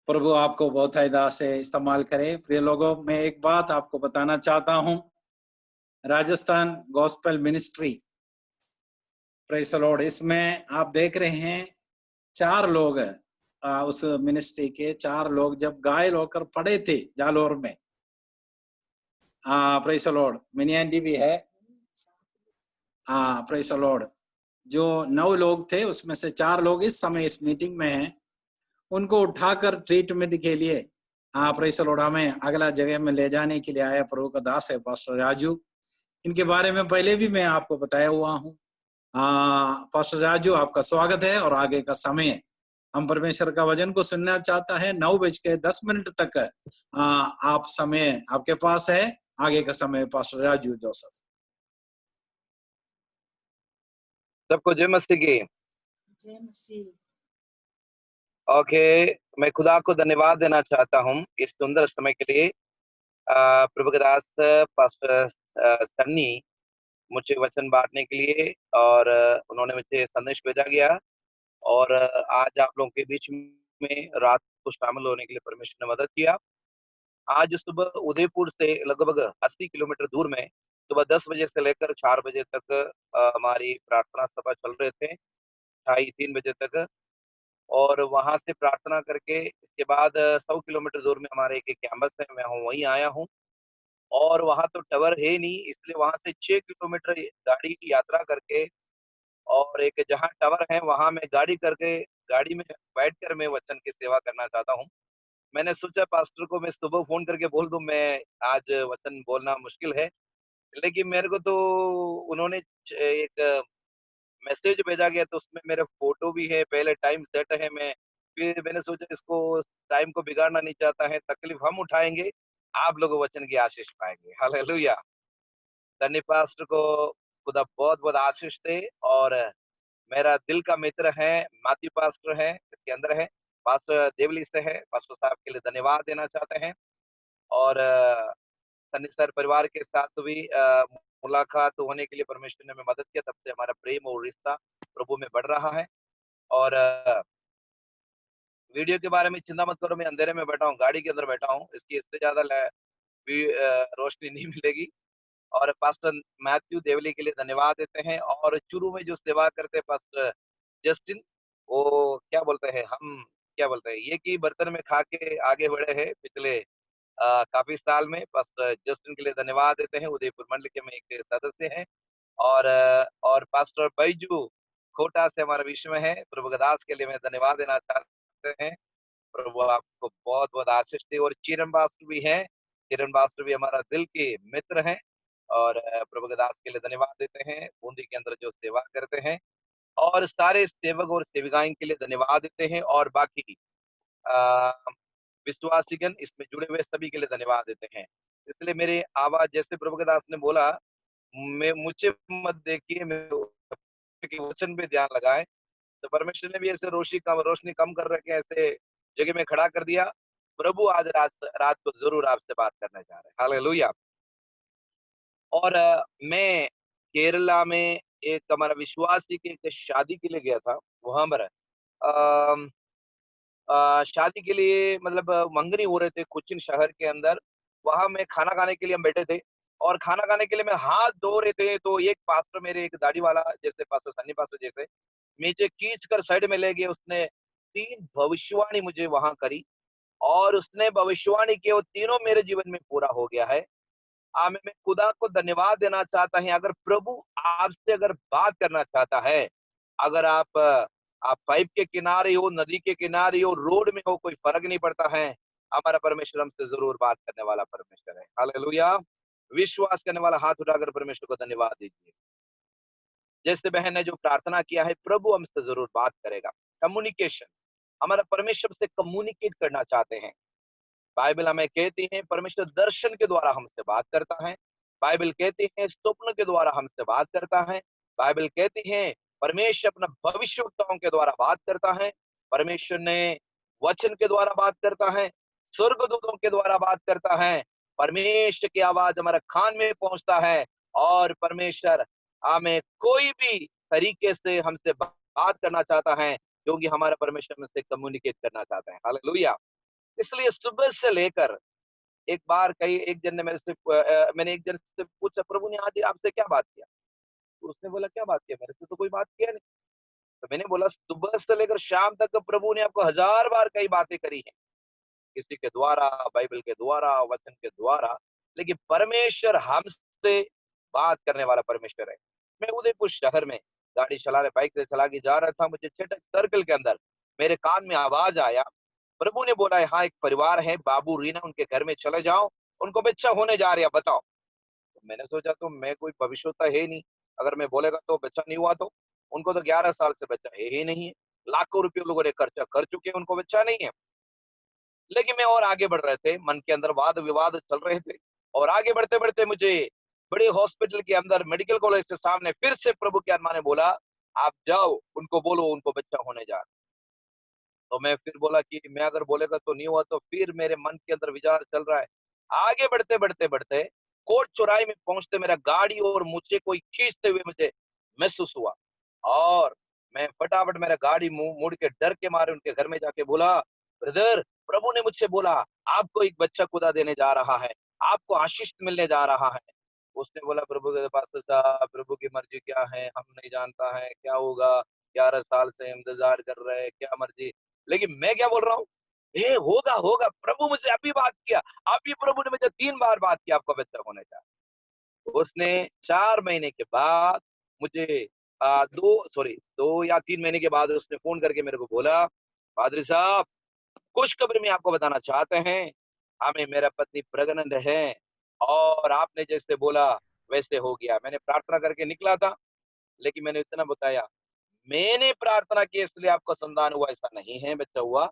प्रभु आपको बहुत हैदा से इस्तेमाल करे। प्रिय लोगों, मैं एक बात आपको बताना चाहता हूं। Rajasthan gospel ministry, praise the Lord, इसमें आप देख रहे हैं 4 लोग उस मिनिस्ट्री के 4 लोग जब घायल होकर पड़े थे जालोर में। Praise the Lord, mini aunty भी है। प्रेज़ द लॉर्ड, जो 9 लोग थे उसमें से 4 लोग इस समय इस मीटिंग में हैं। उनको उठाकर ट्रीटमेंट के लिए प्रेज़ द लॉर्ड हमें अगला जगह में ले जाने के लिए आया प्रभु का दास है पास्टर राजू। इनके बारे में पहले भी मैं आपको बताया हुआ हूँ। पास्टर राजू, आपका स्वागत है। और आगे का समय हम परमेश्वर का वचन को सुनना चाहता है। 9:10 तक आप समय आपके पास है। आगे का समय पास्टर राजू जोसेफ। सबको जय मसीह की। जय मसीह। ओके, मैं खुदा को धन्यवाद देना चाहता हूँ इस सुंदर समय के लिए। प्रभु के दास पास्टर सन्नी मुझे वचन बांटने के लिए और उन्होंने मुझे संदेश भेजा गया और आज आप लोगों के बीच में रात को शामिल होने के लिए परमेश्वर ने मदद किया। आज सुबह उदयपुर से लगभग 80 किलोमीटर दूर में सुबह 10 बजे से लेकर 4 बजे तक हमारी प्रार्थना सभा चल रहे थे, 2:30-3 बजे तक। और वहां से प्रार्थना करके इसके बाद 100 किलोमीटर दूर में हमारे एक कैंपस है, मैं वहीं आया हूँ। और वहां तो टावर है नहीं, इसलिए वहां से 6 किलोमीटर गाड़ी की यात्रा करके और एक जहाँ टावर है वहां मैं गाड़ी में बैठकर मैं वचन की सेवा करना चाहता हूँ। मैंने सोचा पास्टर को मैं सुबह फोन करके बोल दूं मैं आज वचन बोलना मुश्किल है, लेकिन मेरे को तो उन्होंने एक मैसेज भेजा गया तो उसमें मेरे फोटो भी है, पहले टाइम सेट है। फिर मैंने सोचा इसको टाइम को बिगाड़ना नहीं चाहता है, तकलीफ हम उठाएंगे, आप लोग वचन की आशीष पाएंगे। हालेलुया। धन्य पास्टर को खुदा बहुत बहुत आशीष दे। और मेरा दिल का मित्र है माथ्यू पास्टर है, इसके अंदर है, पास्टर देवली से है। पास्टर साहब के लिए धन्यवाद देना चाहते हैं। और सन्नी सर परिवार के साथ भी मुलाकात होने के लिए परमेश्वर ने हमें मदद किया, तब से हमारा प्रेम और रिश्ता प्रभु में बढ़ रहा है। और वीडियो के बारे में चिंता मत करो, मैं अंधेरे में बैठा हूँ, गाड़ी के अंदर बैठा हूँ, इसकी इससे ज्यादा रोशनी नहीं मिलेगी। और पास्टर मैथ्यू देवली के लिए धन्यवाद देते हैं। और चुरू में जो सेवा करते हैं पास्टर जस्टिन, वो क्या बोलते हैं, हम क्या बोलते हैं, ये कि बर्तन में खा के आगे बढ़े हैं पिछले काफी साल में। पास्टर जस्टिन के लिए धन्यवाद देते हैं, उदयपुर मंडल के में एक सदस्य हैं। और पास्टर बैजू खोटा से हमारा विषय में है, प्रभु दास के लिए मैं धन्यवाद देना चाहते हैं। प्रभु आपको बहुत बहुत आशीष दे। और चिरन पास्टर भी हैं, चिरन पास्टर भी हमारा दिल के मित्र हैं। और प्रभु दास के लिए धन्यवाद देते हैं, बूंदी के अंदर जो सेवा करते हैं। और सारे सेवक और सेविकाएं के लिए धन्यवाद देते हैं। और बाकी विश्वासीगण इसमें जुड़े हुए सभी के लिए धन्यवाद देते हैं। इसलिए मेरी आवाज, जैसे प्रभु दास ने बोला, मैं मुझे मत देखिए, मेरे वचन पे ध्यान लगाएं। तो परमेश्वर ने भी ऐसे रोशनी कम कर रखे, ऐसे जगह में खड़ा कर दिया। प्रभु आज रात को जरूर आपसे बात करने जा रहे हैं। हालेलुया। और मैं केरला में एक हमारा विश्वासी की एक शादी के लिए गया था। वहां पर शादी के लिए मतलब मंगनी हो रहे थे कोचिन शहर के अंदर। वहां में खाना खाने के लिए हम बैठे थे और खाना खाने के लिए मैं हाथ धो रहे थे, तो एक पास्टर, मेरे एक दाढ़ी वाला जैसे पास्टर सन्नी पास्टर जैसे, नीचे खींच कर साइड में ले गए। उसने 3 भविष्यवाणी मुझे वहां करी और उसने भविष्यवाणी की, वो तीनों मेरे जीवन में पूरा हो गया है। मैं खुदा को धन्यवाद देना चाहता है। अगर प्रभु आपसे अगर बात करना चाहता है, अगर आप पाइप के किनारे हो, नदी के किनारे हो, रोड में हो, कोई फर्क नहीं पड़ता है, हमारा परमेश्वर हमसे जरूर बात करने वाला परमेश्वर है। हालेलुया। विश्वास करने वाला हाथ उठाकर परमेश्वर को धन्यवाद दीजिए। जैसे बहन ने जो प्रार्थना किया है, प्रभु हमसे जरूर बात करेगा। कम्युनिकेशन, हमारा परमेश्वर से कम्युनिकेट करना चाहते हैं। बाइबल हमें कहती है परमेश्वर दर्शन के द्वारा हमसे बात करता है। बाइबल कहती है स्वप्न के द्वारा हमसे बात करता है। बाइबल कहती है परमेश्वर अपना भविष्यवक्ताओं के द्वारा बात करता है। परमेश्वर ने वचन के द्वारा बात करता है, स्वर्गदूतों के द्वारा बात करता है। परमेश्वर की आवाज हमारे कान में पहुंचता है और परमेश्वर हमें कोई भी तरीके से हमसे बात करना चाहता है, क्योंकि हमारा परमेश्वर हमसे कम्युनिकेट करना चाहता है। हालेलुया। इसलिए सुबह से लेकर एक बार कई एक जन ने मैंने एक जन से पूछा, प्रभु ने आज आपसे क्या बात किया? तो उसने बोला, क्या बात किया? मेरे से तो कोई बात किया नहीं। तो मैंने बोला, सुबह से लेकर शाम तक प्रभु ने आपको 1000 बार कई बातें करी हैं, किसी के द्वारा, बाइबल के द्वारा, वचन के द्वारा, लेकिन परमेश्वर हमसे बात करने वाला परमेश्वर है। मैं उदयपुर शहर में गाड़ी चला रहे, बाइक से चला के जा रहा था, मुझे छठक सर्कल के अंदर मेरे कान में आवाज आया, प्रभु ने बोला, यहाँ एक परिवार है, बाबू रीना, उनके घर में चले जाओ, उनको बच्चा होने जा रहा, बताओ। तो मैंने सोचा, तो मैं कोई भविष्यता है ही नहीं, अगर मैं बोलेगा तो बच्चा नहीं हुआ, तो उनको तो 11 साल से बच्चा है ही नहीं है, लाखों रुपये लोगों ने खर्चा कर चुके हैं, उनको बच्चा नहीं है। लेकिन मैं और आगे बढ़ रहे थे, मन के अंदर वाद विवाद चल रहे थे, और आगे बढ़ते बढ़ते मुझे बड़े हॉस्पिटल के अंदर मेडिकल कॉलेज के सामने फिर से प्रभु की आत्मा ने बोला, आप जाओ, उनको बोलो उनको बच्चा होने जा रहा। तो मैं फिर बोला कि मैं अगर बोलेगा तो नहीं हुआ, तो फिर मेरे मन के अंदर विचार चल रहा है। आगे बढ़ते बढ़ते बढ़ते कोट चौराहे में पहुंचते मेरा गाड़ी और मुझे कोई खींचते हुए मुझे महसूस हुआ, और मैं फटाफट मेरा गाड़ी मुड़ के डर के मारे उनके घर में जाके बोला, ब्रदर, प्रभु ने मुझसे बोला आपको एक बच्चा खुदा देने जा रहा है, आपको आशीष मिलने जा रहा है। उसने बोला, प्रभु के पास साहब, प्रभु की मर्जी क्या है हम नहीं जानता है, क्या होगा, 11 साल से इंतजार कर रहे हैं, क्या मर्जी। लेकिन मैं क्या बोल रहा हूँ, ये होगा होगा, प्रभु मुझे अभी बात किया, अभी प्रभु ने मुझे 3 बार बात किया, आपका बच्चा होने जा रहा है। उसने 4 महीने के बाद मुझे 2 या 3 महीने के बाद उसने फोन करके मेरे को बोला, पादरी साहब, खुशखबरी में आपको बताना चाहते हैं, हमें मेरा पत्नी प्रेग्नेंट है, और आपने जैसे बोला वैसे हो गया। मैंने प्रार्थना करके निकला था, लेकिन मैंने इतना बताया, मैंने प्रार्थना की इसलिए आपको संतान हुआ, ऐसा नहीं है बच्चा हुआ,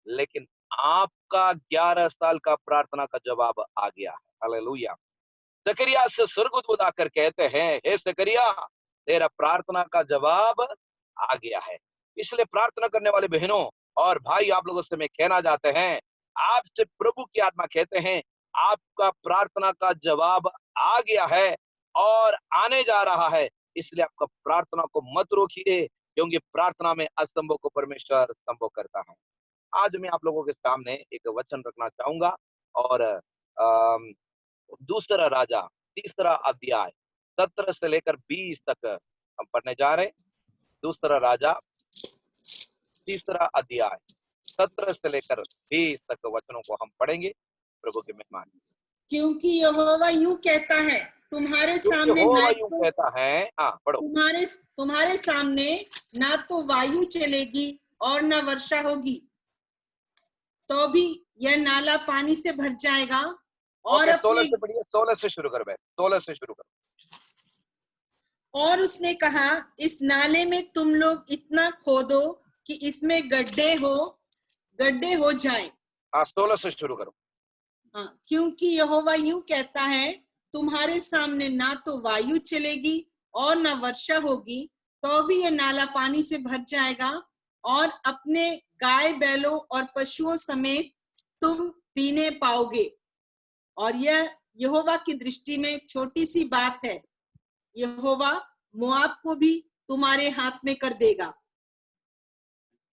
लेकिन आपका 11 साल का प्रार्थना का जवाब आ गया है। हालेलुया। जकरिया से स्वर्गदूत आकर कहते हैं, हे जकरिया, तेरा प्रार्थना का जवाब आ गया है। इसलिए प्रार्थना करने वाले बहनों और भाई, आप लोगों से मैं कहना चाहते हैं, आपसे प्रभु की आत्मा कहते हैं, आपका प्रार्थना का जवाब आ गया है और आने जा रहा है। इसलिए आपका प्रार्थना को मत रोकिए, क्योंकि प्रार्थना में असंभव को परमेश्वर संभव करता है। आज मैं आप लोगों के सामने एक वचन रखना चाहूंगा, और दूसरा राजा 3रा अध्याय 17 से लेकर 20 तक हम पढ़ने जा रहे हैं। दूसरा राजा 3रा अध्याय 17 से लेकर 20 तक वचनों को हम पढ़ेंगे। प्रभु के मेहमान, क्योंकि यहोवा यूं कहता है, तुम्हारे सामने यहोवा ना यूं तो कहता है, हाँ पढ़ो। तुम्हारे सामने ना तो वायु चलेगी और ना वर्षा होगी, तो भी यह नाला पानी से भर जाएगा और ओके, 16 अपने से पढ़िए, 16 से शुरू कर, 16 से शुरू कर। और उसने कहा, इस नाले में तुम लोग इतना खोदो कि इसमें गड्ढे हो जाएं। हाँ, 16 से शुरू करो। हाँ, क्योंकि यहोवा यूं कहता है, तुम्हारे सामने ना तो वायु चलेगी और ना वर्षा होगी, तो भी यह नाला पानी से भर जाएगा, और अपने गाय बैलों और पशुओं समेत तुम पीने पाओगे। और यह यहोवा की दृष्टि में छोटी सी बात है, यहोवा मोआब को भी तुम्हारे हाथ में कर देगा।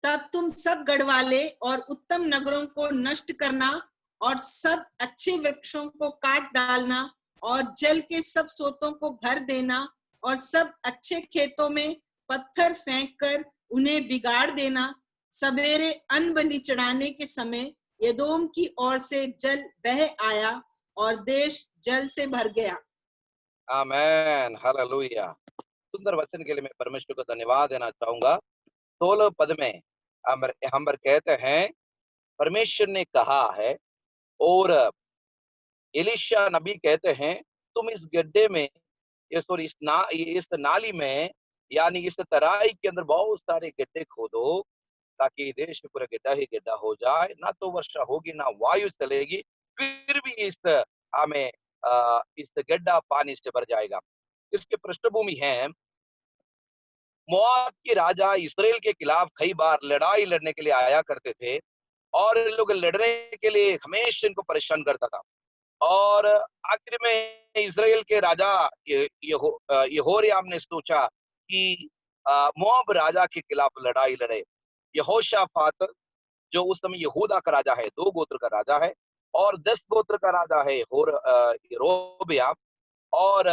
तब तुम सब गढ़वाले और उत्तम नगरों को नष्ट करना, और सब अच्छे वृक्षों को काट डालना, और जल के सब सोतों को भर देना, और सब अच्छे खेतों में पत्थर फेंक कर उन्हें बिगाड़ देना। सवेरे अन्न बलि चढ़ाने के समय यदोम की ओर से जल बह आया, और देश जल से भर गया। आमेन, हालेलुया। सुंदर वचन के लिए मैं परमेश्वर को धन्यवाद देना चाहूंगा। 16 पद में हम कहते हैं, परमेश्वर ने कहा है, और एलिशा नबी कहते हैं, तुम इस गड्ढे में, इस नाली में, यानी इस तराई के अंदर बहुत सारे गड्ढे खोदो, ताकि देश में पूरा गड्ढा ही गड्ढा हो जाए, ना तो वर्षा होगी ना वायु चलेगी, फिर भी इस गड्ढा पानी से भर जाएगा। इसकी पृष्ठभूमि है, मोआब के राजा इस्राएल के खिलाफ कई बार लड़ाई लड़ने के लिए आया करते थे, और इन लोग लड़ने के लिए हमेशा इनको परेशान करता था। और आखिर में इस्राएल के राजा यहोयाम ने सोचा कि मोआब राजा के खिलाफ लड़ाई लड़े। यहोशाफात जो उस समय यहूदा का राजा है, 2 गोत्र का राजा है, और 10 गोत्र का राजा है यरोबियाम, और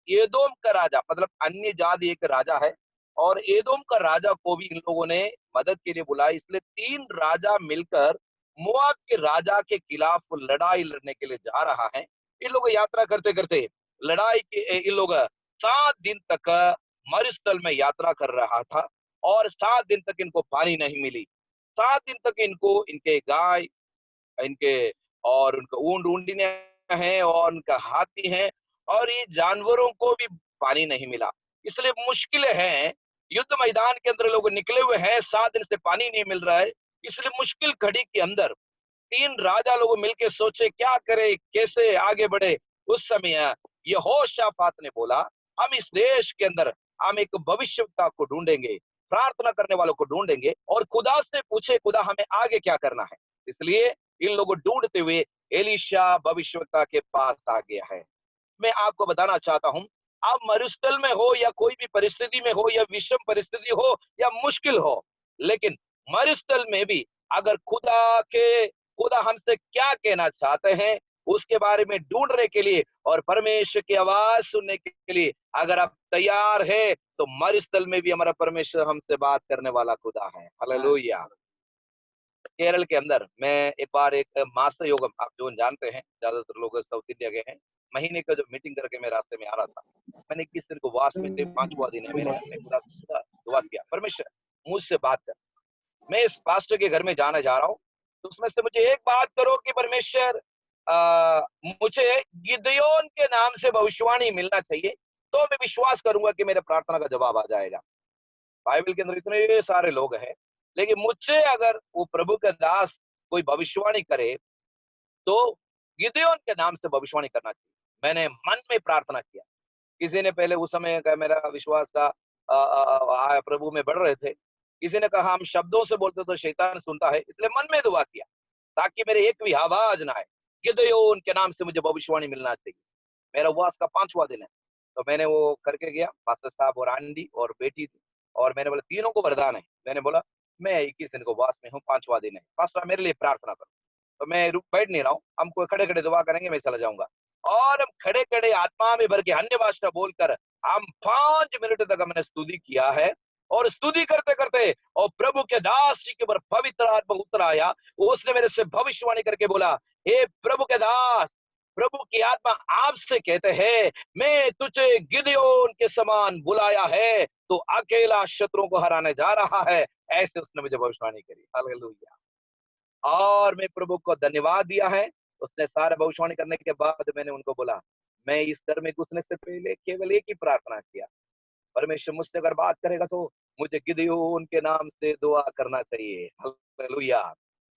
एदोम का राजा, मतलब अन्य जाति एक राजा है, और एदोम का राजा को भी इन लोगों ने मदद के लिए बुलाया। इसलिए 3 राजा मिलकर मोआब के राजा के खिलाफ लड़ाई लड़ने के लिए जा रहा है। इन लोग यात्रा करते करते लड़ाई के इन लोग 7 दिन तक मरुस्थल में यात्रा कर रहा था, और 7 दिन तक इनको पानी नहीं मिली। 7 दिन तक इनको इनके गाय, इनके और उनका ऊंट ऊंटियां हैं, और उनका हाथी है, और ये जानवरों को भी पानी नहीं मिला। इसलिए मुश्किलें हैं, युद्ध मैदान के अंदर लोग निकले हुए हैं, 7 दिन से पानी नहीं मिल रहा है। इसलिए मुश्किल घड़ी के अंदर 3 राजा लोग मिलके सोचे क्या करे, कैसे आगे बढ़े। उस समय यहोशाफात ने बोला, हम इस देश के अंदर हम एक भविष्यवक्ता को ढूंढेंगे, प्रार्थना करने वालों को ढूंढेंगे, और खुदा से पूछे खुदा हमें आगे क्या करना है। इसलिए इन लोगों ढूंढते हुए एलीशा भविष्यवक्ता के पास आ गया है। मैं आपको बताना चाहता हूं, आप मरुस्थल में हो या कोई भी परिस्थिति में हो, या विषम परिस्थिति हो या मुश्किल हो, लेकिन मरुस्थल में भी अगर खुदा हमसे क्या कहना चाहते हैं उसके बारे में ढूंढने के लिए और परमेश्वर की आवाज सुनने के लिए अगर आप तैयार है, तो मरुस्थल में भी हमारा परमेश्वर हमसे बात करने वाला खुदा है। हालेलुया। केरल के अंदर मैं एक बार एक मास्टर योगम, आप जो जानते हैं, ज्यादातर लोग साउथ इंडिया के हैं, महीने का जो मीटिंग करके मैं रास्ते में आ रहा था। मैंने 21 दिन को वास में थे, 5वां दिन है, मैंने खुदा से दुआ किया, परमेश्वर मुझसे बात कर, मैं इस पास्टर के घर में जाने जा रहा हूँ, तो उसमें से मुझे एक बात करो कि परमेश्वर मुझे गिदयोन के नाम से भविष्यवाणी मिलना चाहिए, तो मैं विश्वास करूंगा कि मेरे प्रार्थना का जवाब आ जाएगा। बाइबल के अंदर इतने सारे लोग हैं, लेकिन मुझसे अगर वो प्रभु का दास कोई भविष्यवाणी करे तो गिदयोन के नाम से भविष्यवाणी करना चाहिए। मैंने मन में प्रार्थना किया। किसी ने पहले उस समय का मेरा विश्वास था प्रभु में बढ़ रहे थे, किसी ने कहा हम शब्दों से बोलते तो शैतान सुनता है, इसलिए मन में दुआ किया ताकि मेरे एक भी आवाज ना आए, गिदयोन के नाम से मुझे भविष्यवाणी मिलना चाहिए। मेरा उपवास का 5वां दिन है, तो मैंने वो करके गया, पास्टर साहब और आंटी और बेटी थी, और मैंने बोला तीनों को वरदान है। मैंने बोला मैं 21 दिन को उपवास में हूँ, 5वां दिन है, पास्टर मेरे लिए प्रार्थना करो। तो मैं बैठ नहीं रहा हूँ, हमको खड़े खड़े दुआ करेंगे, मैं चला जाऊंगा। और हम खड़े खड़े आत्मा में भर के अन्य भाषा बोलकर हम 5 मिनट तक हमने स्तुति किया है, और स्तुति करते करते और प्रभु के दास जी के ऊपर पवित्र आत्मा उतर आया। उसने मेरे से भविष्यवाणी करके बोला, हे प्रभु के दास, प्रभु की आत्मा आपसे कहते हैं मैं तुझे गिदयोन के समान बुलाया है, तो अकेला शत्रुओं को हराने जा रहा है। ऐसे उसने मुझे भविष्यवाणी करी। हालेलुया। और मैं प्रभु को धन्यवाद दिया है। उसने सारा भविष्यवाणी करने के बाद मैंने उनको बोला, मैं इस घर में घुसने से पहले केवल एक ही प्रार्थना किया, परमेश्वर मुझसे अगर बात करेगा तो मुझे गिदयोन के नाम से दुआ करना चाहिए। हालेलुया।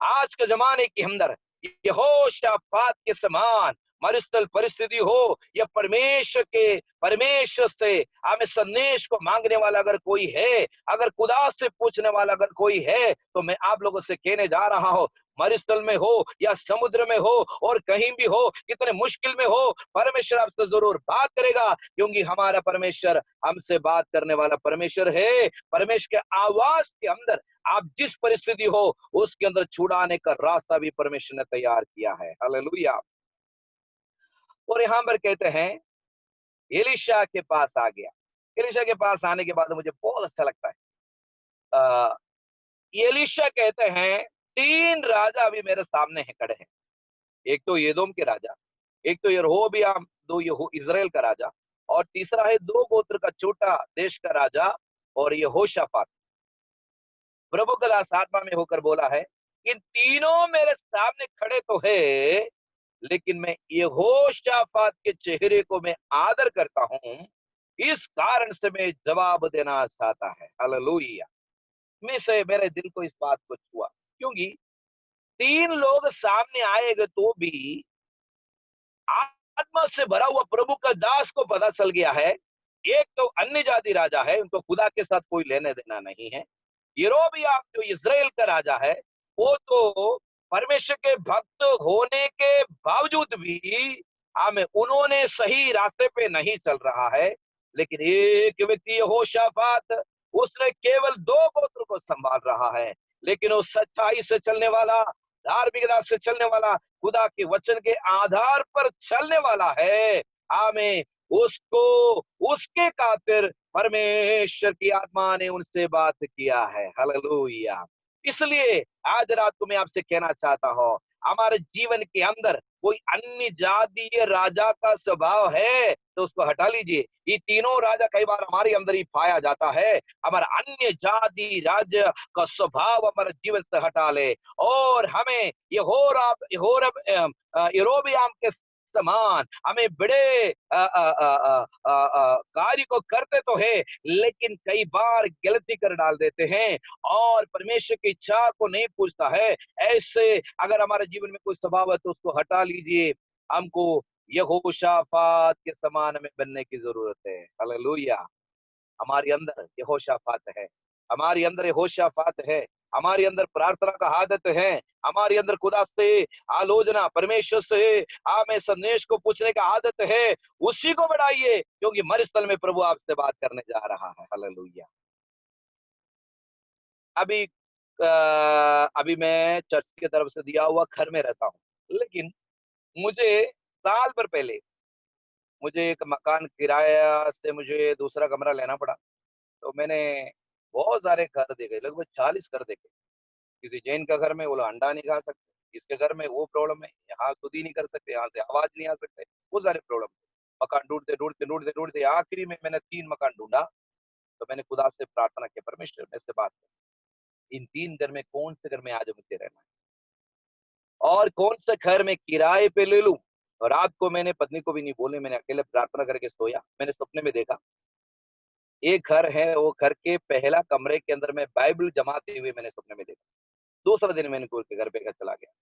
आज के जमाने के अंदर यहोशाफात के समान मरुस्थल परिस्थिति हो या परमेश्वर से हमें संदेश को मांगने वाला अगर कोई है, अगर खुदा से पूछने वाला अगर कोई है, तो मैं आप लोगों से कहने जा रहा हूं, मरुस्थल में हो या समुद्र में हो और कहीं भी हो, कितने मुश्किल में हो, परमेश्वर आपसे जरूर बात करेगा, क्योंकि हमारा परमेश्वर हमसे बात करने वाला परमेश्वर है। परमेश्वर के आवाज के अंदर आप जिस परिस्थिति हो उसके अंदर छुड़ाने का रास्ता भी परमेश्वर ने तैयार किया है। हालेलुया। और यहाँ पर कहते हैं एलीशा के पास आ गया। एलीशा के पास आने के बाद मुझे बहुत अच्छा लगता है। एलीशा कहते हैं 3 राजा अभी मेरे सामने है खड़े हैं, एक तो एदोम के राजा, एक तो यरोबियाम, 2 इजराइल का राजा, और तीसरा है 2 गोत्र का छोटा देश का राजा और यहोशाफात। प्रभु का दास आत्मा में होकर बोला है, इन तीनों मेरे सामने खड़े तो है, लेकिन मैं यहोशाफात के चेहरे को मैं आदर करता हूं, इस कारण से मैं जवाब देना चाहता है। हालेलुया। में से मेरे दिल को इस बात को छुआ, क्योंकि 3 लोग सामने आएंगे तो भी आत्मा से भरा हुआ प्रभु का दास को पता चल गया है, एक तो अन्य जाति राजा है, उनको खुदा के साथ कोई लेने देना नहीं है। यरोबियाम जो इजराइल का राजा है, वो तो परमेश्वर के भक्त होने के बावजूद भी उन्होंने सही रास्ते पे नहीं चल रहा है। लेकिन एक व्यक्ति यहोशाफात, उसने केवल 2 गोत्र को संभाल रहा है, लेकिन वो सच्चाई से चलने वाला, धार्मिकता से चलने वाला, खुदा के वचन के आधार पर चलने वाला है, आमीन, उसको उसके खातिर परमेश्वर की आत्मा ने उनसे बात किया है। हालेलुया। इसलिए आज रात को मैं आपसे कहना चाहता हूं, हमारे जीवन के अंदर कोई अन्य जातीय राजा का स्वभाव है तो उसको हटा लीजिए। ये तीनों राजा कई बार हमारे अंदर ही पाया जाता है। हमारा अन्य जाति राज्य का स्वभाव हमारे जीवन से हटा ले और हमें यरोबियाम के समान हमें बड़े कार्य को करते तो है, लेकिन कई बार गलती कर डाल देते हैं और परमेश्वर की इच्छा को नहीं पूछता है। ऐसे अगर हमारे जीवन में कोई स्वभाव है तो उसको हटा लीजिए। हमको यहोशापात के समान हमें बनने की जरूरत है। हालेलुया। हमारे अंदर यहोशापात है, हमारे अंदर यहोशापात है, हमारे अंदर प्रार्थना का आदत है, हमारे अंदर खुदा से आलोचना, परमेश्वर से हमें संदेश को पूछने का आदत है। उसी को बढ़ाइए, क्योंकि मरुस्थल में प्रभु आपसे बात करने जा रहा है। हालेलुया। अभी अभी मैं चर्च की तरफ से दिया हुआ घर में रहता हूँ, लेकिन मुझे साल भर पहले मुझे एक मकान किराया से मुझे दूसरा कमरा लेना पड़ा। तो मैंने बहुत सारे घर देखे, लगभग 40 घर देखे। किसी जैन का घर में वो लोग अंडा नहीं खा सकते, इसके घर में वो प्रॉब्लम है, यहाँ स्तुति नहीं कर सकते, यहाँ से आवाज नहीं आ सकते, वो सारे प्रॉब्लम। मकान ढूंढते ढूंढते ढूंढते ढूंढते आखिरी में मैंने 3 मकान ढूंढा। तो मैंने खुदा से प्रार्थना की, परमेश्वर मेरे से बात कर, इन 3 घर में कौन से घर में आज मुझे रहना है और कौन से घर में किराए पे ले लूं। और रात को मैंने पत्नी को भी नहीं बोले, मैंने अकेले प्रार्थना करके सोया। मैंने सपने में देखा एक घर है, वो घर के पहला कमरे के अंदर मैं बाइबल जमाते हुए मैंने सपने में देखा। दूसरा दिन मैंने उनके घर पे चला गया,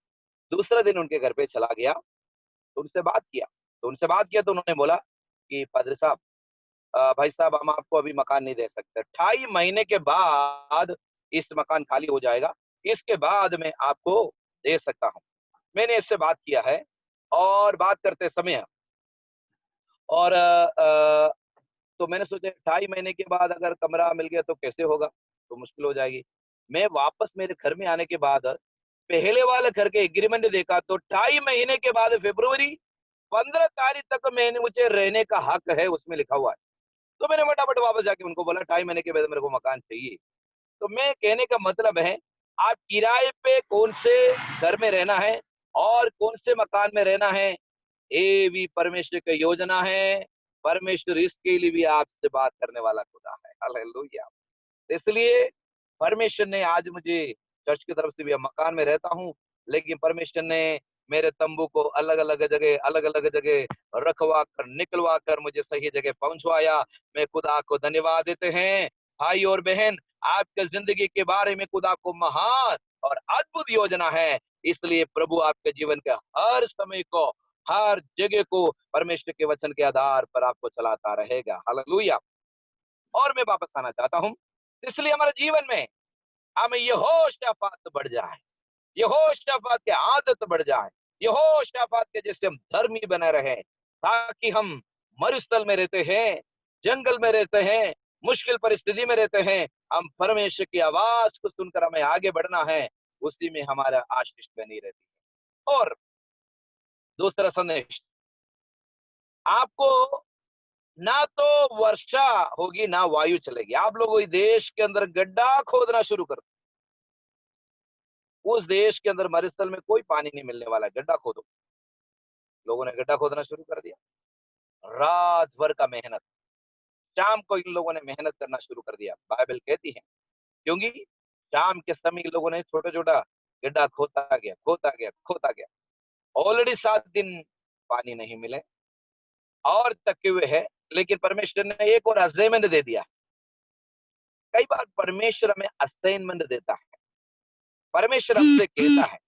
दूसरा दिन उनके घर पे चला गया तो उनसे बात किया। तो उन्होंने बोला कि पादरी साहब, भाई साहब, हम आपको अभी मकान नहीं दे सकते, 2.5 महीने के बाद इस मकान खाली हो जाएगा, इसके बाद मैं आपको दे सकता हूँ। मैंने इससे बात किया है और बात करते समय और तो मैंने सोचा 2.5 महीने के बाद अगर कमरा मिल गया तो कैसे होगा, तो मुश्किल हो जाएगी। मैं वापस मेरे घर में आने के बाद पहले वाले घर के एग्रीमेंट देखा तो 2.5 महीने के बाद फरवरी 15 तारीख तक मैंने मुझे रहने का हक है उसमें लिखा हुआ है। तो मैंने फटाफट वापस जाके उनको बोला 2.5 महीने के बाद मेरे को मकान चाहिए। तो मैं कहने का मतलब है, आप किराए पे कौन से घर में रहना है और कौन से मकान में रहना है, ये भी परमेश्वर की योजना है। परमेश्वर इसके लिए भी आपसे बात करने वाला खुदा है। हालेलुया। इसलिए परमेश्वर ने आज मुझे चर्च की तरफ से भी मकान में रहता हूँ, लेकिन परमेश्वर ने मेरे तंबू को अलग अलग जगह रखवा कर निकलवा कर मुझे सही जगह पहुंचवाया। मैं खुदा को धन्यवाद देते हैं। भाई और बहन, आपके जिंदगी के बारे में खुदा को महान और अद्भुत योजना है, इसलिए प्रभु आपके जीवन के हर समय को, हर जगह को परमेश्वर के वचन के आधार पर आपको चलाता रहेगा। हालेलुया। और मैं वापस आना चाहता हूँ, इसलिए हमारे जीवन में हमें यहोशापात बढ़ जाए, यहोशापात की आदत बढ़ जाए, यहोशापात के जैसे हम धर्मी बने रहे, ताकि हम मरुस्थल में रहते हैं, जंगल में रहते हैं, मुश्किल परिस्थिति में रहते हैं, हम परमेश्वर की आवाज को सुनकर हमें आगे बढ़ना है, उसी में हमारा आशीष बनी रहती है। और दूसरा संदेश, आपको ना तो वर्षा होगी ना वायु चलेगी। आप लोग इस देश के अंदर गड्ढा खोदना शुरू कर, उस देश के अंदर मरुस्थल में कोई पानी नहीं मिलने वाला, गड्ढा खोदो। लोगों ने गड्ढा खोदना शुरू कर दिया, रात भर का मेहनत, शाम को इन लोगों ने मेहनत करना शुरू कर दिया। बाइबल कहती है, क्योंकि शाम के समय इन लोगों ने छोटा छोटा गड्ढा खोता गया। ऑलरेडी 7 दिन पानी नहीं मिले और तके हुए है, लेकिन परमेश्वर ने एक और असाइनमेंट दे दिया। कई बार परमेश्वर हमें असाइनमेंट देता है, परमेश्वर हमसे कहता है,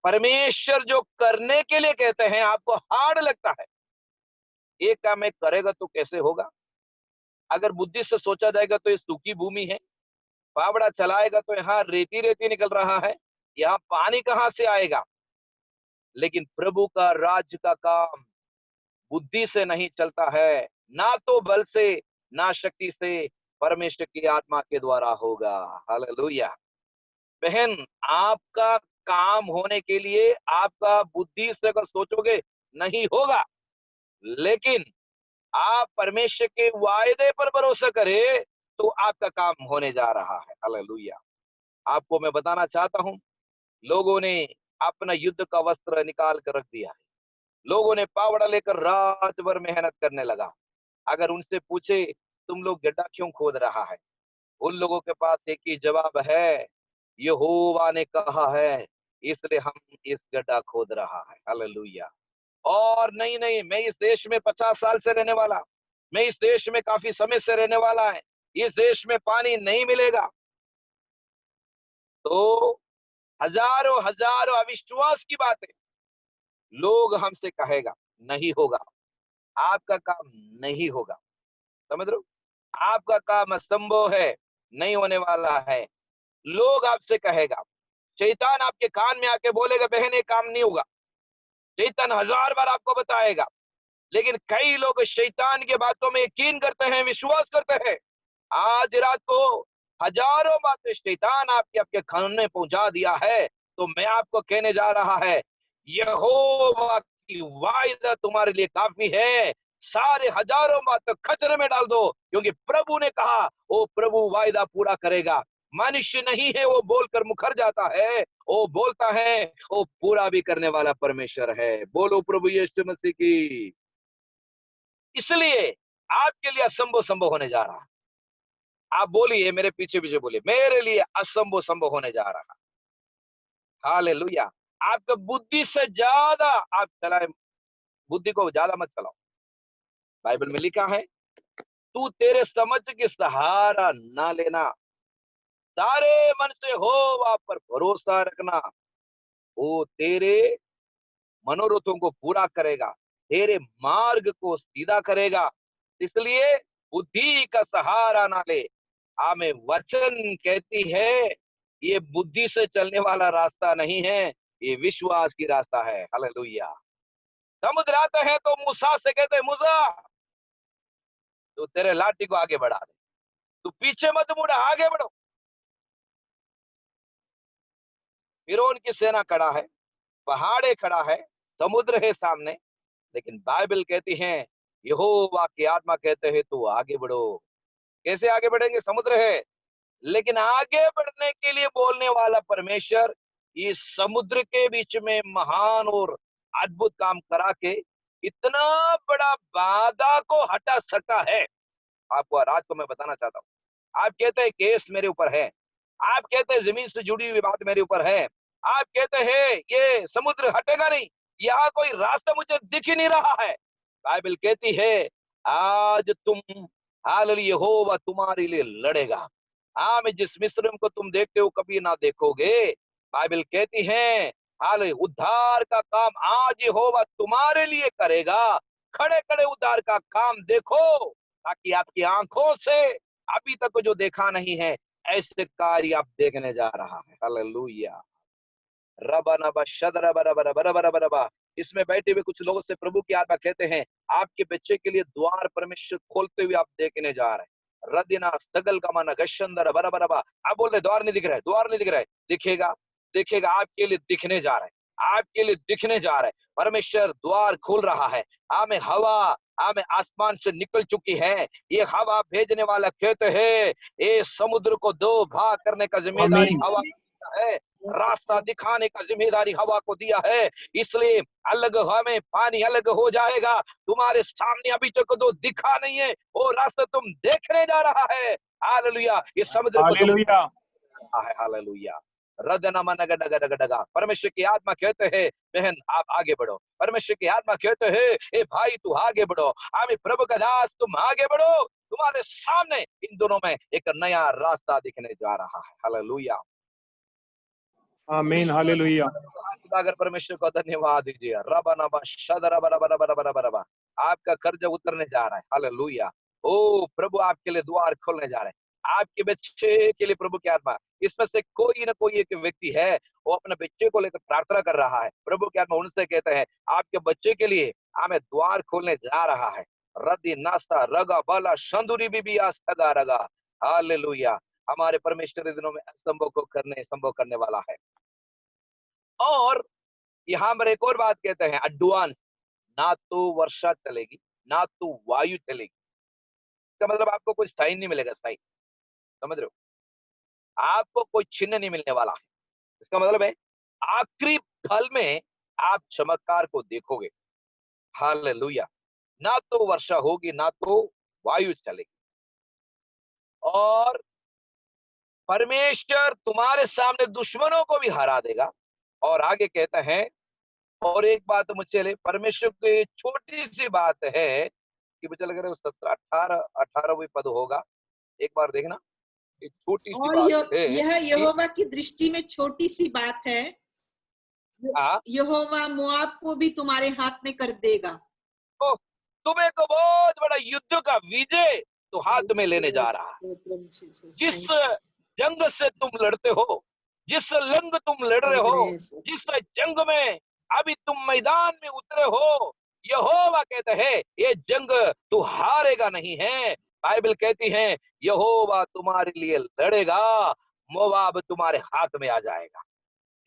परमेश्वर जो करने के लिए कहते हैं आपको हार्ड लगता है, एक काम एक करेगा तो कैसे होगा। अगर बुद्धि से सोचा जाएगा तो ये सूखी भूमि है, फावड़ा चलाएगा तो यहाँ रेती रेती निकल रहा है, यहाँ पानी कहाँ से आएगा। लेकिन प्रभु का राज्य का काम बुद्धि से नहीं चलता है, ना तो बल से ना शक्ति से, परमेश्वर की आत्मा के द्वारा होगा। हालेलुया। बहन, आपका काम होने के लिए आपका बुद्धि से अगर सोचोगे नहीं होगा, लेकिन आप परमेश्वर के वायदे पर भरोसा करें तो आपका काम होने जा रहा है। हालेलुया। आपको मैं बताना चाहता हूं, लोगों ने अपना युद्ध का वस्त्र निकाल कर रख दिया है। लोगों ने पावड़ा लेकर रात भर मेहनत करने लगा। अगर उनसे पूछे तुम लोग गड्ढा क्यों खोद रहा है, उन लोगों के पास एक ही जवाब है, यहोवा ने कहा है इसलिए हम इस गड्ढा खोद रहा है। हालेलुया। और नहीं नहीं, मैं इस देश में 50 साल से रहने वाला, मैं इस देश में काफी समय से रहने वाला है, इस देश में पानी नहीं मिलेगा। तो हजारों हजारों अविश्वास की बातें लोग हमसे कहेगा, नहीं होगा, आपका काम नहीं होगा। समझ रहे हो? आपका काम असंभव है, नहीं होने वाला है। लोग आपसे कहेगा, शैतान आपके कान में आके बोलेगा बहन ये काम नहीं होगा। शैतान 1000 बार आपको बताएगा, लेकिन कई लोग शैतान की बातों में यकीन करते हैं, विश्वास करते हैं। आज रात को हजारों बातें शैतान आपके कान में पहुंचा दिया है, तो मैं आपको कहने जा रहा है, यहोवा की वायदा तुम्हारे लिए काफी है। सारे हजारों बातें कचरे में डाल दो, क्योंकि प्रभु ने कहा वो प्रभु वायदा पूरा करेगा। मनुष्य नहीं है वो बोलकर मुखर जाता है, वो बोलता है वो पूरा भी करने वाला परमेश्वर है। बोलो प्रभु यीशु मसीह की। इसलिए आपके लिए असंभव संभव होने जा रहा है। आप बोलिए, मेरे पीछे पीछे बोलिए, मेरे लिए असंभव संभव होने जा रहा है। हालेलुया। आपका बुद्धि से ज्यादा आप चलाए, बुद्धि को ज्यादा मत चलाओ। बाइबल में लिखा है, तू तेरे समझ की सहारा ना लेना, सारे मन से हो वहां पर भरोसा रखना, वो तेरे मनोरथों को पूरा करेगा, तेरे मार्ग को सीधा करेगा। इसलिए बुद्धि का सहारा ना ले। हमें वचन कहती है ये बुद्धि से चलने वाला रास्ता नहीं है, ये विश्वास की रास्ता है। हालेलुया। समुद्र आता है तो मूसा से कहते हैं, मूसा तो तेरे लाठी को आगे बढ़ा दे, तू पीछे मत मुड़, आगे बढ़ो। फिरौन की सेना खड़ा है, पहाड़े खड़ा है, समुद्र है सामने, लेकिन बाइबल कहती है, यहोवा की आत्मा कहते हैं तू आगे बढ़ो। कैसे आगे बढ़ेंगे? समुद्र है, लेकिन आगे बढ़ने के लिए बोलने वाला परमेश्वर इस समुद्र के बीच में महान और अद्भुत काम करा के इतना बड़ा बाधा को हटा सकता है। आपको रात को मैं बताना चाहता हूँ, आप कहते हैं केस मेरे ऊपर है, आप कहते हैं जमीन से जुड़ी हुई बात मेरे ऊपर है, आप कहते हैं ये समुद्र हटेगा नहीं, यहाँ कोई रास्ता मुझे दिख ही नहीं रहा है। बाइबल कहती है आज तुम, हालेलुया, यहोवा तुम्हारे लिए लड़ेगा। हाँ, मैं जिस मिस्र को तुम देखते हो कभी ना देखोगे। बाइबल कहती है हालेलुया, उद्धार का काम आज यहोवा तुम्हारे लिए करेगा। खड़े खड़े उद्धार का काम देखो, ताकि आपकी आंखों से अभी तक जो देखा नहीं है ऐसे कार्य आप देखने जा रहा है। हालेलुया। रबा शदरा बरा बरा बरा बरा बरा बरा। इसमें बैठे हुए कुछ लोगों से प्रभु की आत्मा कहते हैं आपके बच्चे के लिए द्वार परमेश्वर खोलते हुए आप देखने जा रहे हैं। रदिना सगल का माना गशंदर बरा बरा बरा। आप बोल रहे द्वार नहीं दिख रहा है, द्वार नहीं दिख रहा है, दिखेगा दिखेगा, आपके लिए दिखने जा रहा है, आपके लिए दिखने जा रहा है। परमेश्वर द्वार खोल रहा है। हमें हवा, हमें आसमान से निकल चुकी है। ये हवा भेजने वाला कहते हैं ये समुद्र को दो भाग करने का जिम्मेदारी आमीन। हवा है, रास्ता दिखाने का जिम्मेदारी हवा को दिया है। इसलिए अलग हमें पानी अलग हो जाएगा। तुम्हारे सामने अभी तक तो दिखा नहीं है, वो रास्ता तुम देखने जा रहा है। हालेलुया। इस समुद्र को तुम हालेलुया। है। हालेलुया। रदना मन डगा डगा डगा। परमेश्वर की आत्मा कहते हैं बहन आप आगे बढ़ो। परमेश्वर की आत्मा कहते हैं ए भाई तू आगे बढ़ो। आमी प्रभु का दास तुम आगे बढ़ो। तुम्हारे सामने इन दोनों में एक नया रास्ता दिखने जा रहा है। हालेलुया। आमीन। हालेलुया। अगर परमेश्वर को धन्यवाद दीजिए। रबा शदरा बरा बरा बरा बरा बरा बरा। आपका कर्ज उतरने जा रहा है। हालेलुया। ओ प्रभु आपके लिए द्वार खोलने जा रहे हैं, आपके बच्चे के लिए प्रभु की आत्मा। इसमें से कोई ना कोई एक व्यक्ति है वो अपने बच्चे को लेकर प्रार्थना कर रहा है। प्रभु की आत्मा उनसे कहते हैं आपके बच्चे के लिए हमें द्वार खोलने जा रहा है। रदी नास्ता रगा बाला शंदुरी बीबी सगा रगा। हालेलुया। हमारे परमेश्वर दिनों में असंभव को संभव करने वाला है। और यहाँ पर एक और बात कहते हैं, एडवांस, ना तो वर्षा चलेगी ना तो वायु चलेगी। इसका मतलब आपको कोई साइन नहीं मिलेगा, साइन, समझ रहे हो? आपको कोई चिन्ह नहीं मिलने वाला है। इसका मतलब है आखिरी फल में आप चमत्कार को देखोगे। हालेलुया। ना तो वर्षा होगी ना तो वायु चलेगी, और परमेश्वर तुम्हारे सामने दुश्मनों को भी हरा देगा। और आगे कहता है, और एक बात मुझे ले, परमेश्वर की छोटी सी बात है कि मुझे लग रहा है 17-18 पद होगा, एक बार देखना, एक छोटी सी और बात है यह कि यहोवा की दृष्टि में छोटी सी बात है। हाँ, यहोवा मोआब को भी तुम्हारे हाथ में कर देगा। तो तुम्हें को बहुत बड़ा युद्ध का विजय तो हाथ में लेने जा रहा है। जिस जंग से तुम लड़ते हो, जिस लंग तुम लड़ रहे हो, जिस जंग में अभी तुम मैदान में उतरे हो, यहोवा कहते हैं ये जंग तू हारेगा नहीं है। बाइबल कहती है यहोवा तुम्हारे लिए लड़ेगा, मोआब तुम्हारे हाथ में आ जाएगा।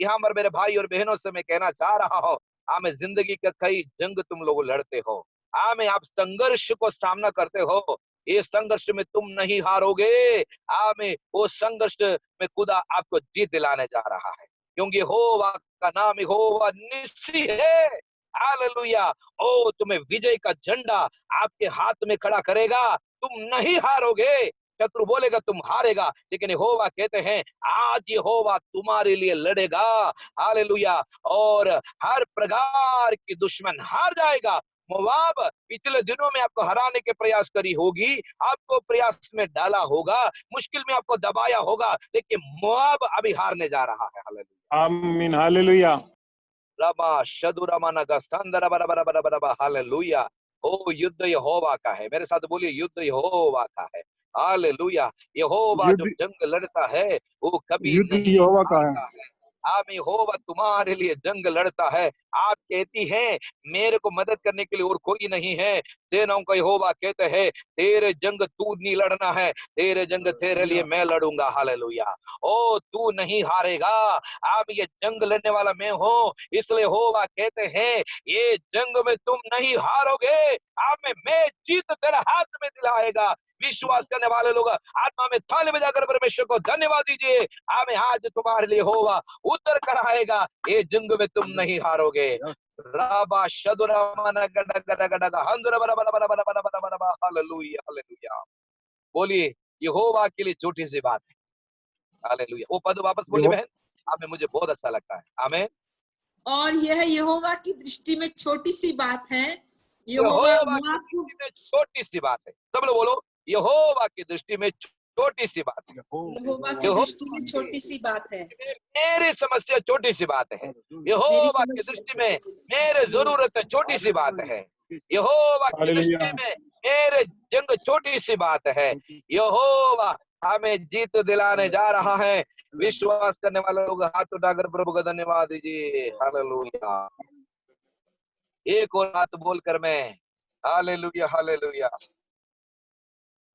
यहाँ पर मेरे भाई और बहनों से मैं कहना चाह रहा हूँ, आमे जिंदगी का कई जंग तुम लोग लड़ते हो, आमे आप संघर्ष को सामना करते हो, ये संघर्ष में तुम नहीं हारोगे। आमे वो संघर्ष में खुदा आपको जीत दिलाने जा रहा है, क्योंकि यहोवा का नाम यहोवा निस्सी है। हालेलुया। ओ तुम्हें विजय का झंडा आपके हाथ में खड़ा करेगा, तुम नहीं हारोगे। शत्रु बोलेगा तुम हारेगा, लेकिन यहोवा कहते हैं आज यहोवा तुम्हारे लिए लड़ेगा। हालेलुया। और हर प्रकार की दुश्मन हार जाएगा। मोआब पिछले दिनों में आपको हराने के प्रयास करी होगी, आपको प्रयास में डाला होगा, मुश्किल में आपको दबाया होगा, लेकिन मोआब अभी हारने जा रहा है। हालेलुया, आमीन, हालेलुया। रमा शदुरमनगा संदर बरा बरा बरा, हालेलुया। ओ युद्ध यहोवा का है, मेरे साथ बोलिए युद्ध यहोवा का है। हालेलुया। यहोवा जो युद्ध जंग लड़ता है वो कभी युद्ध नहीं यहोवा का है। हारता है। आमीन। यहोवा तुम्हारे लिए जंग लड़ता है। आप कहती हैं मेरे को मदद करने के लिए और कोई नहीं है। सेनाओं का यहोवा कहते हैं तेरे जंग तू नहीं लड़ना है, तेरे जंग तेरे लिए मैं लड़ूंगा। हालेलुया। ओ तू नहीं हारेगा। आप ये जंग लड़ने वाला मैं हूँ, इसलिए यहोवा कहते हैं ये जंग में तुम नहीं हारोगे। आप में मैं जीत तेरे हाथ में दिलाएगा। विश्वास करने वाले लोग आत्मा में थाली बजाकर परमेश्वर को धन्यवाद दीजिए। आमें आज तुम्हारे लिए होगा उत्तर कराएगा, ये जंग में तुम नहीं हारोगे। राबा शदुरमन गड गड गड हंदुर बरा बरा बरा बरा बरा बरा बरा बरा। Hallelujah, hallelujah. बोलिए यहोवा के लिए छोटी सी बात है। हालेलुया। वो पद वापस बोलिए बहन, आमें, मुझे बहुत अच्छा लगता है। आमेन। और यह यहोवा की दृष्टि में छोटी सी बात है। यहोवा यहोवा की मोआब को दृष्टि में छोटी सी बात है। सब लोग बोलो यहोवा की दृष्टि में छोटी सी बात है। यहोवा की दृष्टि में छोटी सी बात है। मेरी समस्या छोटी सी बात है। मेरी यहोवा की समस्या दृष्टि में छोटी सी बात मेरे जरूरत छोटी सी बात है। यहोवा की हालेलुया। दृष्टि में मेरे जंग छोटी सी बात है। यहोवा हमें जीत दिलाने जा रहा है। विश्वास करने वाले लोग हाथ उठाकर प्रभु का धन्यवाद दीजिए। हालेलुया। एक और बात बोलकर मैं हालेलुया, हालेलुया।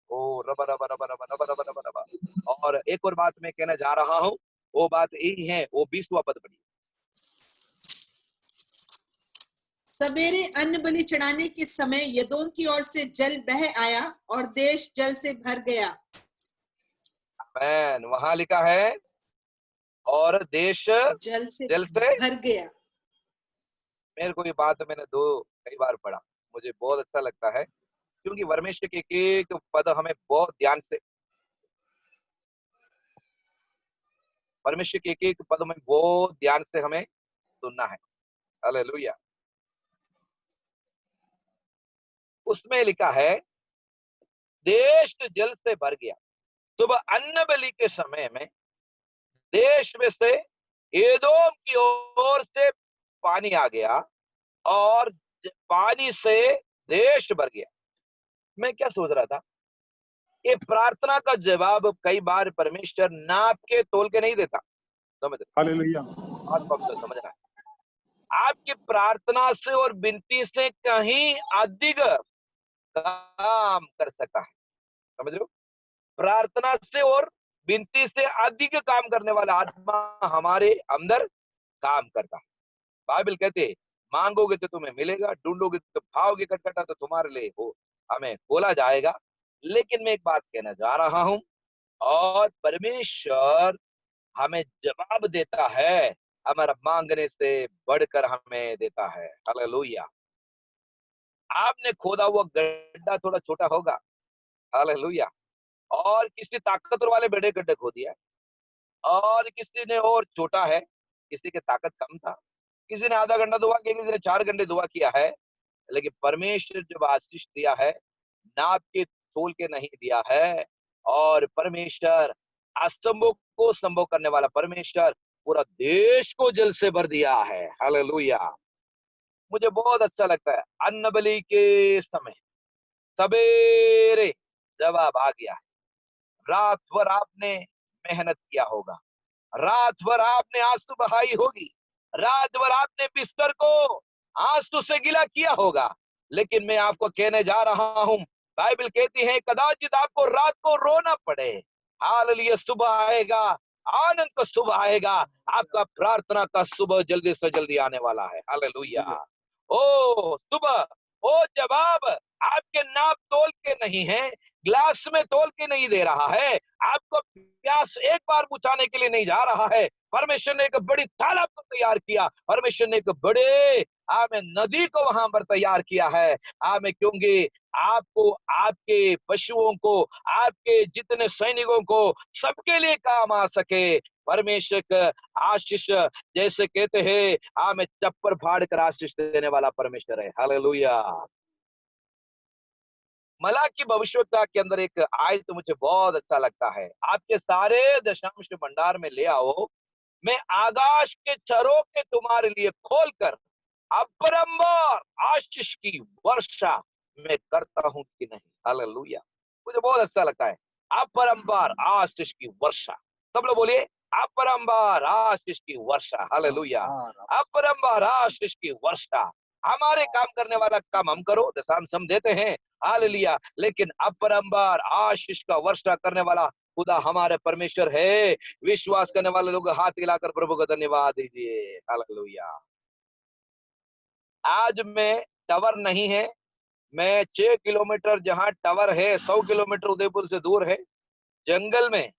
ओ रबा रबा रबा रबा रबा रबा रबा रबा। और एक और बात मैं कहना जा रहा हूँ, वो बात यही है, वो 20वां पद पढ़िए। सवेरे अन्न बलि चढ़ाने के समय यदोम की ओर से जल बह आया और देश जल से भर गया। आमीन। वहां लिखा है और देश जल से भर गया। मेरे को ये बात मैंने कई बार पढ़ा, मुझे बहुत अच्छा लगता है, क्योंकि परमेश्वर के एक पद हमें बहुत ध्यान से, परमेश्वर के एक पद में बहुत ध्यान से हमें सुनना है। हालेलुया। उसमें लिखा है देश जल से भर गया। सुबह अन्न बलि के समय में देश में से एदोम की ओर से पानी आ गया और पानी से देश भर गया। मैं क्या सोच रहा था, ये प्रार्थना का जवाब कई बार परमेश्वर नाप के तोल के नहीं देता। समझ रहे? हालेलुया। समझना है, आपकी प्रार्थना से और विनती से कहीं अधिक काम कर सकता है। समझ रहे हो? प्रार्थना से और विनती से अधिक काम करने वाला आत्मा हमारे अंदर काम करता है। बाइबल कहते हैं, मांगोगे तो तुम्हें मिलेगा, ढूंढोगे तो पाओगे, खटखटा तो तुम्हारे लिए हो हमें खोला जाएगा। लेकिन मैं एक बात कहना चाह रहा हूं, और परमेश्वर हमें जवाब देता है, हमारा मांगने से बढ़कर हमें देता है। हालेलुया। आपने खोदा हुआ गड्ढा थोड़ा छोटा होगा, हालेलुया, और किसी ताकतवर वाले बड़े गड्ढे खो दिया, और किसी ने और छोटा है, किसी की ताकत कम था, किसी ने आधा घंटा दुआ किया, किसी ने 4 घंटे दुआ किया है। लेकिन परमेश्वर जब आशीष दिया है, नाप के तोल के नहीं दिया है। और परमेश्वर असंभव को संभव करने वाला परमेश्वर पूरा देश को जल से भर दिया है। हालेलुया। मुझे बहुत अच्छा लगता है, अन्न बलि के समय सवेरे जवाब आ गया है। रात भर आपने मेहनत किया होगा, रात भर आपने आंसू बहाई होगी, रात भर आपने बिस्तर को आंसू से गीला किया होगा। लेकिन मैं आपको कहने जा रहा हूं, बाइबल कहती है कदाचित आपको रात को रोना पड़े, हालेलुया, सुबह आएगा, आनंद का सुबह आएगा, आपका प्रार्थना का सुबह जल्दी से जल्दी आने वाला है। हालेलुया। ओ सुबह, ओ जवाब आपके नाप तोल के नहीं है, ग्लास में तोल के नहीं दे रहा है, आपको प्यास एक बार बुझाने के लिए नहीं जा रहा है। परमेश्वर ने एक बड़ी तालाब को तैयार किया, परमेश्वर ने एक बड़े आमें नदी को वहां पर तैयार किया है। आमें, क्योंकि आपको, आपके पशुओं को, आपके जितने सैनिकों को, सबके लिए काम आ सके। परमेश्वर का आशीष, जैसे कहते हैं, आमें, चप्पर फाड़ कर आशीष देने वाला परमेश्वर है। हालेलुया। मलाकी भविष्यवक्ता के अंदर एक आयत मुझे बहुत अच्छा लगता है, आपके सारे दशांश भंडार में ले आओ, मैं आकाश के झरोखे तुम्हारे लिए खोलकर अपरंपार आशीष की वर्षा मैं करता हूं कि नहीं। हालेलुया। मुझे बहुत अच्छा लगता है, अपरंपार आशीष की वर्षा। सब लोग बोलिए, अपरंपार आशीष की वर्षा। हालेलुया। अपरंपार आशीष की वर्षा। हमारे काम करने वाला काम हम करो, दशांश हम देते हैं, हालेलुया, लेकिन अपरंपार आशीष का वर्षा करने वाला खुदा हमारे परमेश्वर है। विश्वास करने वाले लोग हाथ हिलाकर प्रभु को धन्यवाद दीजिए। हालेलुया। आज में टावर नहीं है, मैं 6 किलोमीटर जहां टावर है, 100 किलोमीटर उदयपुर से दूर है, जंगल में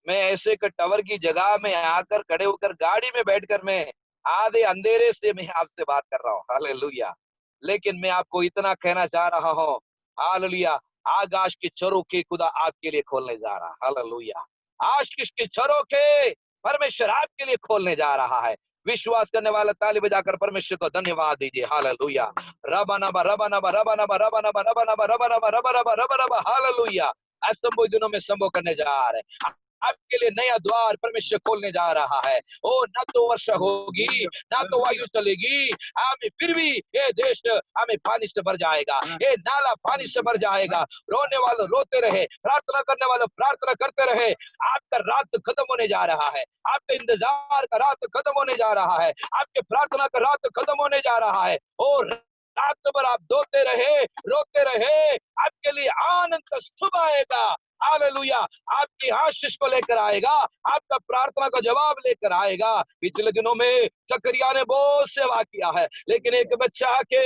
मैं ऐसे एक टावर की जगह में आकर खड़े होकर गाड़ी में बैठकर मैं आधे अंधेरे से मैं आपसे बात कर रहा हूँ। हालेलुया। लेकिन मैं आपको इतना कहना चाह रहा हूँ, हालेलुया, आकाश के झरोखे खुदा आपके लिए खोलने जा रहा है। हालेलुया। आशीष के झरोखे परमेश्वर आपके लिए खोलने जा रहा है। विश्वास करने वाला ताली बजाकर परमेश्वर को धन्यवाद दीजिए। हालेलुया। रबनबा रबनबा रबनबा रबनबा रबनबा रबनबा रबनबा रबनबा। हालेलुया। असंभव दिनों में संभव करने जा रहे हैं, आपके लिए नया द्वार परमेश्वर खोलने जा रहा है। ओ, ना तो वर्षा होगी, ना तो वायु चलेगी, हमें फिर भी ये देश हमें पानी से भर जाएगा, ये नाला पानी से भर जाएगा। रोने वाले रोते रहे, प्रार्थना करने वाले प्रार्थना करते रहे। आपका रात खत्म होने जा रहा है, आपके इंतजार का रात खत्म होने जा रहा है, आपके प्रार्थना का रात खत्म होने जा रहा है। और रात भर आप रोते रहे, आपके लिए आनंद का सुबह आएगा। हालेलुया। आपकी आशीष को लेकर आएगा, आपका प्रार्थना का जवाब लेकर आएगा। पिछले दिनों में जकरिया ने बहुत सेवा किया है, लेकिन एक बच्चा के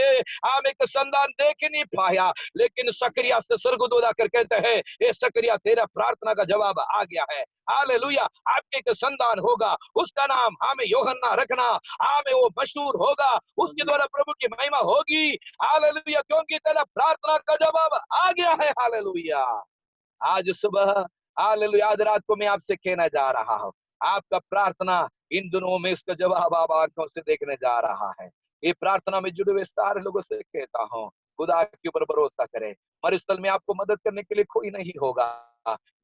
हम एक संतान देख नहीं पाया। लेकिन जकरिया से स्वर्गदूत आकर कहते हैं, ये जकरिया, तेरा प्रार्थना का जवाब आ गया है। हालेलुया। आपके एक संतान होगा, उसका नाम हमें यूहन्ना रखना, हमें वो मशहूर होगा, उसके द्वारा प्रभु की महिमा होगी। हालेलुया। क्योंकि तेरा प्रार्थना का जवाब आ गया है। हालेलुया। आज सुबह, हालेलुया, आज रात को मैं आपसे कहना जा रहा हूँ, आपका प्रार्थना इन दिनों में इसका जवाब आप आंखों से देखने जा रहा है। ये प्रार्थना में जुड़े हुए सारे लोगों से कहता हूँ, खुदा के ऊपर भरोसा करें। मरुस्थल में आपको मदद करने के लिए कोई नहीं होगा,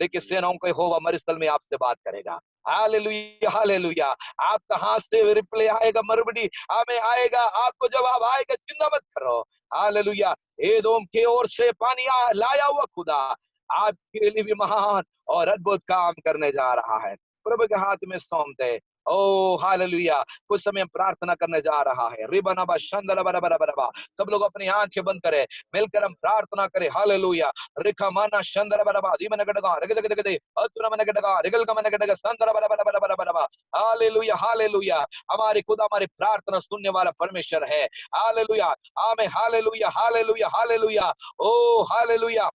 लेकिन सेनाओं का यहोवा मरुस्थल में आपसे बात करेगा। Hallelujah, hallelujah. आपका हाथ से रिप्ले आएगा, मरुबड़ी हमें आएगा, आपको जवाब आएगा, चिंता मत करो। हालेलुया। एदोम की ओर से पानी लाया हुआ खुदा आपके लिए भी महान और अद्भुत काम करने जा रहा है। प्रभु के हाथ में सौंप दे ओ हालेलुया। कुछ समय हम प्रार्थना करने जा रहा है। रिबनबा शंदलबरबरबरबा। सब लोग अपनी आंखें बंद करें, मिलकर हम प्रार्थना करें। हालेलुया। रिखमाना शंदलबरबा दीमनगडगा रगदगदगदे अतुनमनगडगा रिगलगमनगडगा संदलबरबरबरबरबा। हालेलुया हालेलुया। हमारे खुदा हमारी प्रार्थना सुनने वाला परमेश्वर है। हालेलुया। आमीन। हालेलुया हालेलुया हालेलुया। ओ हालेलुया।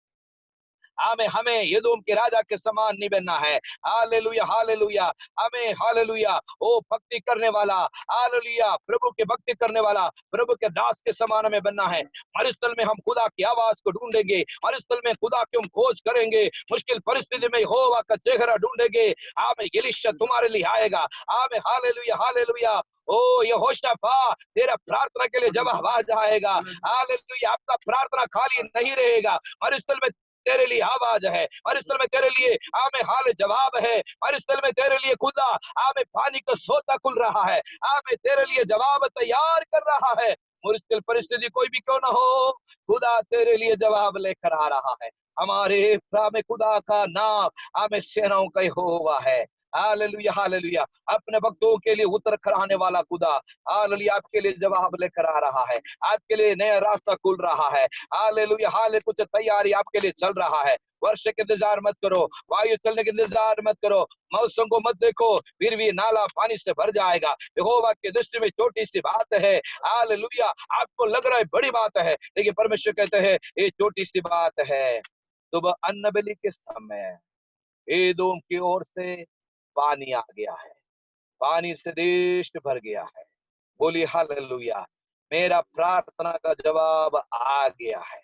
हमें यदूम के राजा के समान नहीं बनना है। हालेलुया हालेलुया। हमें हालेलुया ओ भक्ति करने वाला, हालेलुया प्रभु की भक्ति करने वाला, प्रभु के दास के समान हमें बनना है। हर स्थल में हम खुदा की आवाज को ढूंढेंगे, हर स्थल में खुदा की हम खोज करेंगे, मुश्किल परिस्थिति में यहोवा का चेहरा ढूंढेंगे। आमीन। एलीशा तुम्हारे लिए आएगा। आमीन। हालेलुया हालेलुया। ओ यहोशाफा तेरा प्रार्थना के लिए जवाब आ जाएगा। हालेलुया। आपका प्रार्थना खाली नहीं रहेगा। हर स्थल में तेरे लिए आवाज है, हर स्थल में तेरे लिए आमे हाल जवाब है, हर स्थल में तेरे लिए खुदा आमे पानी का सोता खुल रहा है, आमे तेरे लिए जवाब तैयार कर रहा है। मुश्किल परिस्थिति कोई भी क्यों ना हो, खुदा तेरे लिए जवाब लेकर आ रहा है। हमारे आमे खुदा का नाम आमे सेनाओं का यहोवा है। हालेलुया हालेलुया। अपने भक्तों के लिए उतर कर आने वाला खुदा हालेलुया आपके लिए जवाब लेकर आ रहा है, आपके लिए नया रास्ता खुल रहा है। हालेलुया हाले कुछ तैयारी आपके लिए चल रहा है। वर्षा के इंतजार मत करो, वायु चलने के इंतजार मत करो, मौसम को मत देखो, फिर भी नाला पानी से भर जाएगा। यहोवा की दृष्टि में छोटी सी बात है। हालेलुया। आपको लग रहा है बड़ी बात है, लेकिन परमेश्वर कहते हैं ये छोटी सी बात है। सुबह अन्न बलि के समय एदोम की ओर से पानी आ गया है, पानी से देश भर गया है। बोलिए हालेलुया। मेरा प्रार्थना का जवाब आ गया है,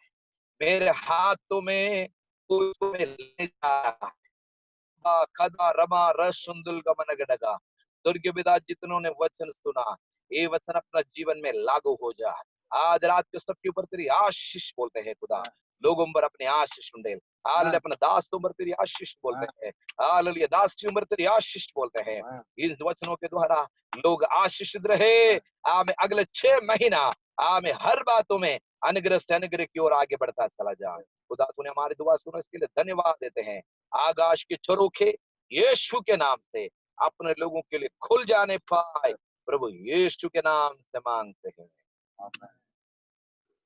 मेरे हाथों में उसको मैं ले जा रहा है। खदा रमा रसुंदुल गमनगडगा। स्वर्गीय पिता जितनों ने वचन सुना, ये वचन अपना जीवन में लागू हो जा। आज रात के सबके ऊपर तेरी आशीष बोलते हैं खुदा, लोगों पर अपने आशीष उंडेल। हालेलुया। अपना दास उम्र तेरी आशीष बोलते हैं। हालेलुया। दास की उम्र तेरी आशीष बोलते हैं। इन वचनों के द्वारा लोग आशीषित रहे। आमे अगले 6 महीना आमे हर बातों में अनुग्रह से अनुग्रह की ओर आगे बढ़ता चला जा। खुदा तूने हमारी दुआ सुना, इसके लिए धन्यवाद देते हैं। आकाश के झरोखे यीशु के नाम से अपने लोगों के लिए खुल जाने पाए, प्रभु यीशु के नाम से मांगते हैं।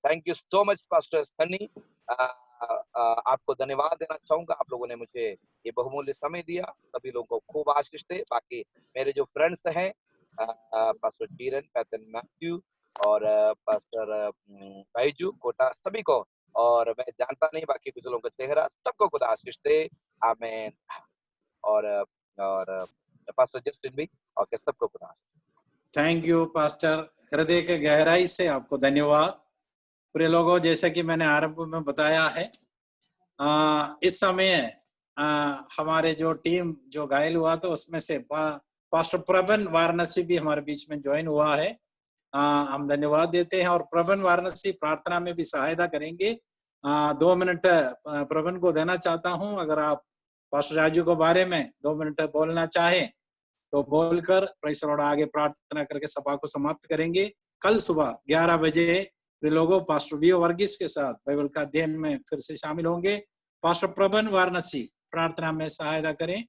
Thank you so much pastor Sunny. आपको धन्यवाद देना चाहूंगा, आप लोगों ने मुझे ये बहुमूल्य समय दिया। सभी लोगों को खूब आशीष दे। बाकी मेरे जो फ्रेंड्स हैं पास्टर टीरन, पैथन मैथ्यू और पास्टर बैजू कोटा, सभी को, और मैं जानता नहीं बाकी कुछ लोगों का चेहरा, सबको खुदा आशीष दे। आमीन। और पास्टर जस्टिन भी, ओके, सबको खुदा। थैंक यू पास्टर, हृदय के गहराई से आपको धन्यवाद। प्रिय लोगों, जैसा कि मैंने आरंभ में बताया है, इस समय हमारे जो टीम जो घायल हुआ तो उसमें से पास्टर प्रबन वाराणसी भी हमारे बीच में ज्वाइन हुआ है। हम धन्यवाद देते हैं और प्रबन वाराणसी प्रार्थना में भी सहायता करेंगे। 2 मिनट प्रबन को देना चाहता हूं। अगर आप पास्टर राजू के बारे में 2 मिनट बोलना चाहें तो बोलकर प्रेज़ द लॉर्ड आगे प्रार्थना करके सभा को समाप्त करेंगे। कल सुबह 11 बजे लोगों पास्टर वी वर्गीस के साथ बाइबल का अध्ययन में फिर से शामिल होंगे। पास्टर प्रबन वाराणसी प्रार्थना में सहायता करें।